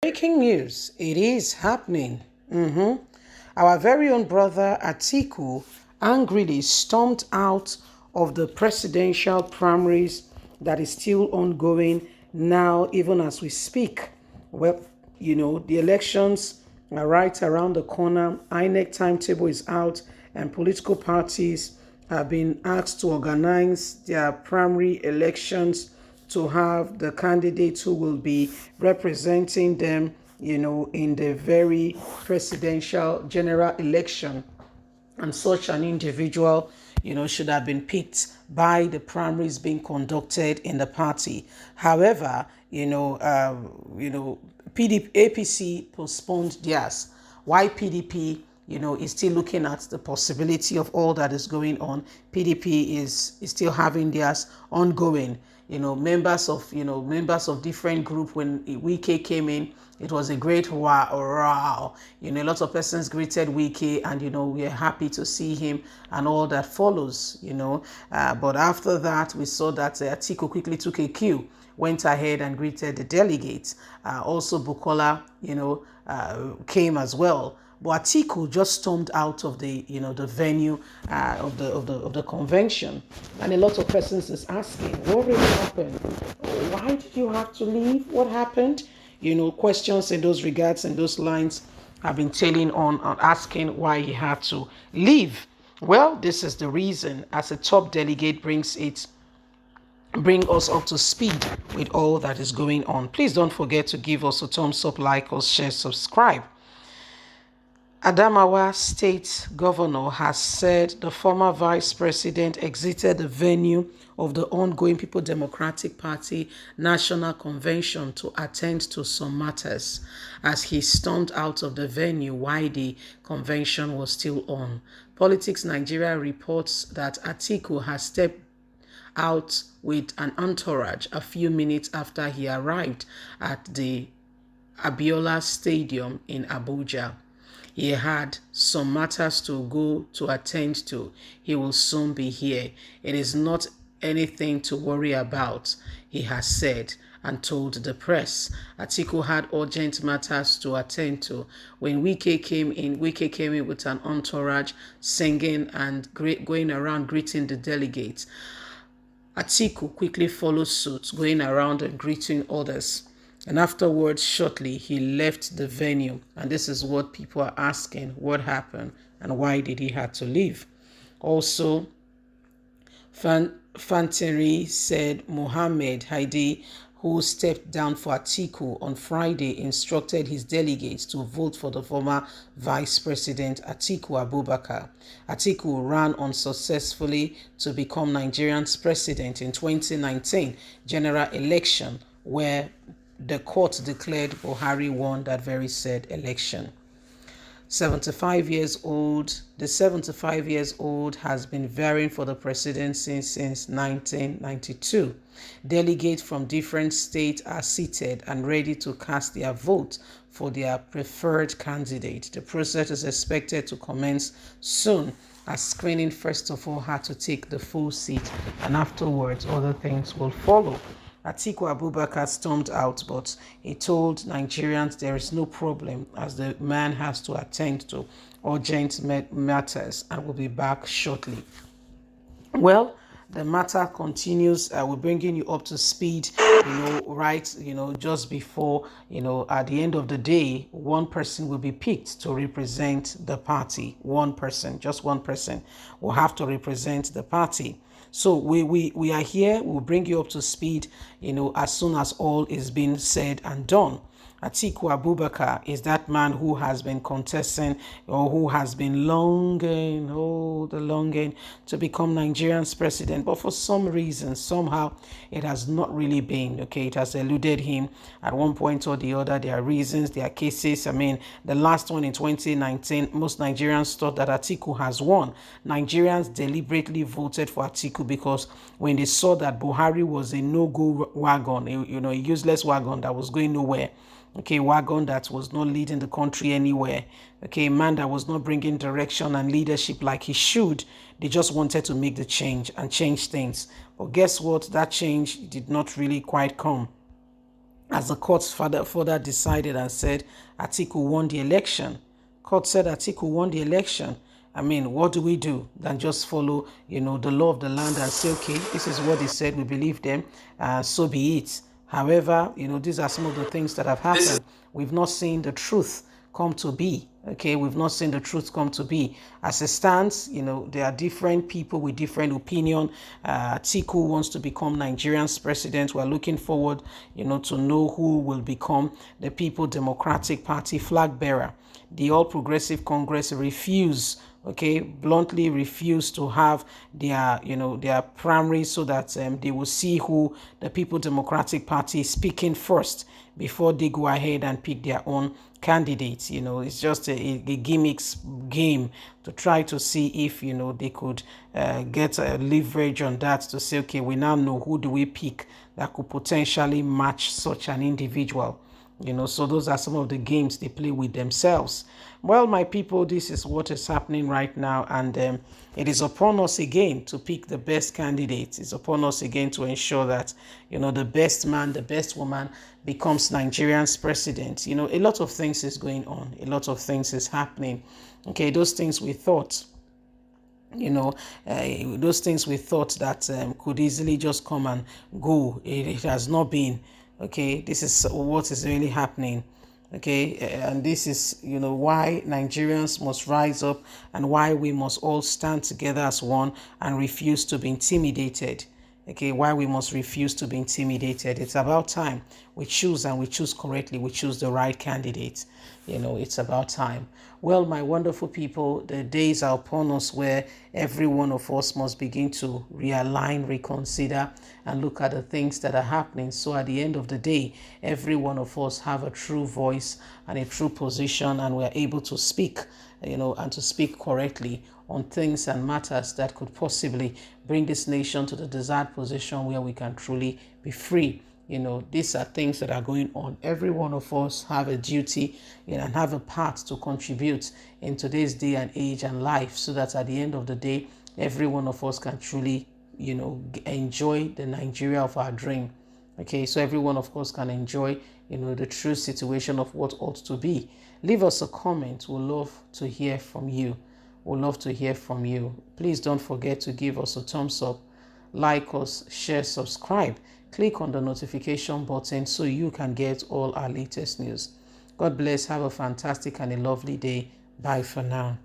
Breaking news, it is happening. Our very own brother Atiku angrily stormed out of the presidential primaries that is still ongoing now, even as we speak. Well, the elections are right around the corner. INEC timetable is out, and political parties have been asked to organize their primary elections to have the candidates who will be representing them, in the very presidential general election. And such an individual, should have been picked by the primaries being conducted in the party. However, PDP, APC postponed theirs. Why PDP, is still looking at the possibility of all that is going on. PDP is still having theirs ongoing. Members of different group. When Wike came in, it was a great wow. A lot of persons greeted Wike, and we are happy to see him and all that follows. But after that, we saw that Atiku quickly took a cue, went ahead and greeted the delegates. Also, Bukola, came as well. But Atiku just stormed out of the venue of the convention, and a lot of persons is asking, what really happened? Why did you have to leave? What happened? Questions in those regards and those lines have been tailing on asking why he had to leave. Well, this is the reason. As a top delegate bring us up to speed with all that is going on. Please don't forget to give us a thumbs up, like us, share, subscribe. Adamawa State Governor has said the former Vice President exited the venue of the ongoing People Democratic Party National Convention to attend to some matters as he stormed out of the venue while the convention was still on. Politics Nigeria reports that Atiku has stepped out with an entourage a few minutes after he arrived at the Abiola Stadium in Abuja. He had some matters to go to attend to. He will soon be here. It is not anything to worry about, he has said and told the press. Atiku had urgent matters to attend to. When Wike came in with an entourage, singing and going around greeting the delegates. Atiku quickly followed suit, going around and greeting others. And afterwards, shortly, he left the venue. And this is what people are asking, what happened and why did he have to leave? Also, Fanteri said Mohammed Haidi, who stepped down for Atiku on Friday, instructed his delegates to vote for the former Vice President Atiku Abubakar. Atiku ran unsuccessfully to become Nigeria's president in 2019 general election, where the court declared Buhari won that very said election. The 75 years old has been vying for the presidency since 1992. Delegates from different states are seated and ready to cast their vote for their preferred candidate. The process is expected to commence soon, as screening first of all had to take the full seat, and afterwards other things will follow. Atiku Abubakar stormed out, but he told Nigerians there is no problem as the man has to attend to urgent matters and will be back shortly. Well, the matter continues. We're bringing you up to speed, just before, at the end of the day, one person will be picked to represent the party. One person, just one person will have to represent the party. So we are here. We'll bring you up to speed, as soon as all is being said and done. Atiku Abubakar is that man who has been contesting, or who has been longing to become Nigerian's president. But for some reason, somehow, it has not really been, It has eluded him at one point or the other. There are reasons, there are cases. The last one in 2019, most Nigerians thought that Atiku has won. Nigerians deliberately voted for Atiku because when they saw that Buhari was a no-go wagon, a useless wagon that was going nowhere, wagon that was not leading the country anywhere, a man that was not bringing direction and leadership like he should. They just wanted to make the change and change things. But guess what? That change did not really quite come. as the court further decided and said Atiku won the election. Court said Atiku won the election. I mean, what do we do than just follow, the law of the land and say, okay, this is what they said, we believe them, so be it. However, these are some of the things that have happened. We've not seen the truth come to be. Okay, we've not seen the truth come to be. As it stands, there are different people with different opinion. Atiku wants to become Nigerian's president. We're looking forward, to know who will become the People Democratic Party flag bearer. The All Progressive Congress bluntly refuse to have their primary, so that they will see who the People Democratic Party is picking first before they go ahead and pick their own candidates. It's just a gimmicks game to try to see if they could get a leverage on that, to say, okay, we now know who do we pick that could potentially match such an individual. So those are some of the games they play with themselves. Well, my people, this is what is happening right now, and it is upon us again to pick the best candidate. It's upon us again to ensure that the best man, the best woman becomes Nigerian's president. A lot of things is going on, a lot of things is happening. Okay, those things we thought those things we thought that could easily just come and go, it has not been. Okay, this is what is really happening. Okay, and this is why Nigerians must rise up, and why we must all stand together as one and refuse to be intimidated. Okay, why we must refuse to be intimidated. It's about time we choose, and we choose correctly. We choose the right candidate. It's about time. Well, my wonderful people, the days are upon us where every one of us must begin to realign, reconsider, and look at the things that are happening. So at the end of the day, every one of us have a true voice and a true position, and we're able to speak, and to speak correctly on things and matters that could possibly bring this nation to the desired position where we can truly be free. These are things that are going on. Every one of us have a duty, and have a part to contribute in today's day and age and life, so that at the end of the day, every one of us can truly, enjoy the Nigeria of our dream. Okay, so every one of us can enjoy, the true situation of what ought to be. Leave us a comment. We'll love to hear from you. We'll love to hear from you. Please don't forget to give us a thumbs up, like us, share, subscribe. Click on the notification button so you can get all our latest news. God bless. Have a fantastic and a lovely day. Bye for now.